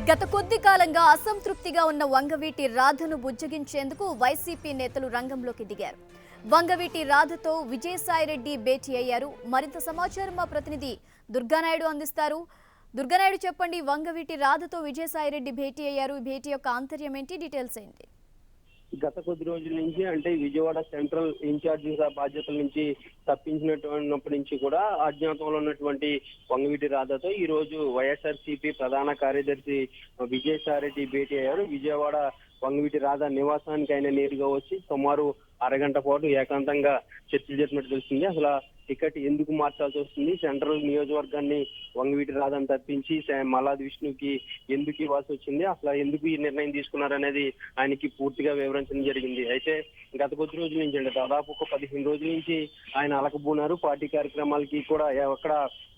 గత కొద్ది కాలంగా అసంతృప్తిగా ఉన్న వంగవీటి రాధను బుజ్జగించేందుకు వైసీపీ నేతలు రంగంలోకి దిగారు. వంగవీటి రాధతో విజయసాయిరెడ్డి భేటీ అయ్యారు. మరింత సమాచారం మా ప్రతినిధి దుర్గానాయుడు అందిస్తారు. దుర్గానాయుడు చెప్పండి, వంగవీటి రాధతో విజయసాయిరెడ్డి భేటీ అయ్యారు. ఈ భేటీ యొక్క ఆంతర్యం ఏంటి, డీటెయిల్స్ ఏంటి? గత కొద్ది రోజుల నుంచి అంటే విజయవాడ సెంట్రల్ ఇన్ఛార్జి బాధ్యతల నుంచి తప్పించినప్పటి నుంచి కూడా అజ్ఞాతంలో ఉన్నటువంటి వంగవీటి రాధతో ఈ రోజు వైఎస్ఆర్సీపీ ప్రధాన కార్యదర్శి విజయసాయిరెడ్డి భేటీ అయ్యారు. విజయవాడ వంగవీటి రాధ నివాసానికి ఆయన నేరుగా వచ్చి సుమారు అరగంట పాటు ఏకాంతంగా చర్చలు జరిపినట్టు తెలిసింది. అసలు టికెట్ ఎందుకు మార్చాల్సి వస్తుంది, సెంట్రల్ నియోజకవర్గాన్ని వంగవీటి రాధను తప్పించి మల్లాది విష్ణుకి ఎందుకు ఇవ్వాల్సి వచ్చింది, అసలు ఎందుకు ఈ నిర్ణయం తీసుకున్నారనేది ఆయనకి పూర్తిగా వివరించడం జరిగింది. అయితే గత కొద్ది రోజుల నుంచి అంటే దాదాపు ఒక 15 రోజుల నుంచి ఆయన అలకబూనారు. పార్టీ కార్యక్రమాలకి కూడా ఎక్కడ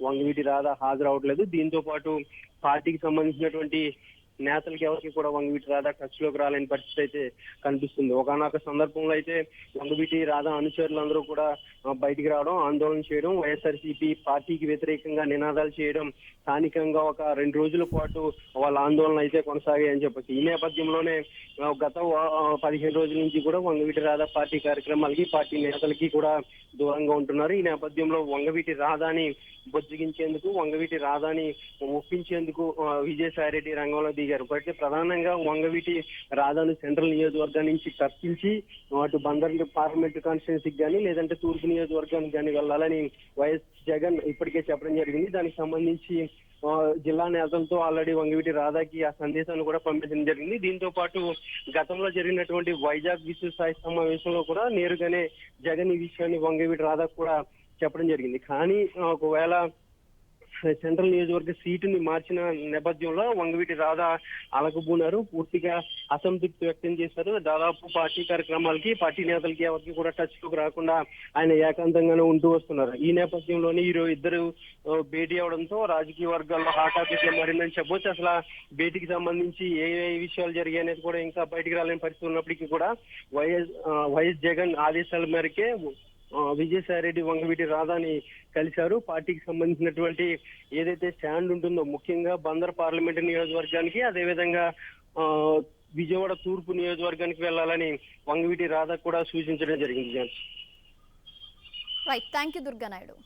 వంగవీటి రాధ హాజరవట్లేదు. దీంతో పాటు పార్టీకి సంబంధించినటువంటి నేతలకి ఎవరికి కూడా వంగవీటి రాధ టచ్లోకి రాలేని పరిస్థితి అయితే కనిపిస్తుంది. ఒకనొక సందర్భంలో అయితే వంగవీటి రాధ అనుచరులందరూ కూడా బయటికి రావడం, ఆందోళన చేయడం, వైఎస్ఆర్సీపీ పార్టీకి వ్యతిరేకంగా నినాదాలు చేయడం, స్థానికంగా ఒక 2 రోజుల పాటు వాళ్ళ ఆందోళన అయితే కొనసాగాయని చెప్పొచ్చు. ఈ నేపథ్యంలోనే గత 15 రోజుల నుంచి కూడా వంగవీటి రాధ పార్టీ కార్యక్రమాలకి, పార్టీ నేతలకి కూడా దూరంగా ఉంటున్నారు. ఈ నేపథ్యంలో వంగవీటి రాధాని బొజ్జగించేందుకు, వంగవీటి రాధాని ఒప్పించేందుకు విజయసాయిరెడ్డి రంగంలో దిగారు. అయితే ప్రధానంగా వంగవీటి రాధాను సెంట్రల్ నియోజకవర్గం నుంచి తప్పించి అటు బందర్ పార్లమెంట్ కాన్స్టిట్యున్సీకి కానీ లేదంటే తూర్పు నియోజకవర్గానికి కానీ వెళ్ళాలని వైఎస్ జగన్ ఇప్పటికే చెప్పడం జరిగింది. దానికి సంబంధించి జిల్లా నేతలతో ఆల్రెడీ వంగవీటి రాధాకి ఆ సందేశాన్ని కూడా పంపించడం జరిగింది. దీంతో పాటు గతంలో జరిగినటువంటి వైజాగ్ విస్తృత స్థాయి సమావేశంలో కూడా నేరుగానే జగన్ ఈ విషయాన్ని వంగవీటి రాధాకు కూడా చెప్పడం జరిగింది. కానీ ఒకవేళ సెంట్రల్ నియోజకవర్గ సీటుని మార్చిన నేపథ్యంలో వంగవీటి రాధ అలకబూనారు, పూర్తిగా అసంతృప్తి వ్యక్తం చేశారు. దాదాపు పార్టీ కార్యక్రమాలకి, పార్టీ నేతలకి ఎవరికి కూడా టచ్ లోకి రాకుండా ఆయన ఏకాంతంగానే ఉంటూ వస్తున్నారు. ఈ నేపథ్యంలోనే ఇద్దరు భేటీ అవడంతో రాజకీయ వర్గాల్లో హాట్ టాపిక్ లో మారిందని చెప్పొచ్చు. అసలు భేటీకి సంబంధించి ఏ విషయాలు జరిగాయి అనేది కూడా ఇంకా బయటికి రాలేని పరిస్థితి ఉన్నప్పటికీ కూడా వైఎస్ జగన్ ఆదేశాల మేరకే విజయసాయిరెడ్డి వంగవీటి రాధాని కలిశారు. పార్టీకి సంబంధించినటువంటి ఏదైతే స్టాండ్ ఉంటుందో, ముఖ్యంగా బందర్ పార్లమెంటు నియోజకవర్గానికి, అదేవిధంగా విజయవాడ తూర్పు నియోజకవర్గానికి వెళ్లాలని వంగవీటి రాధ కూడా సూచించడం జరిగింది. Right, thank you Durganaidu.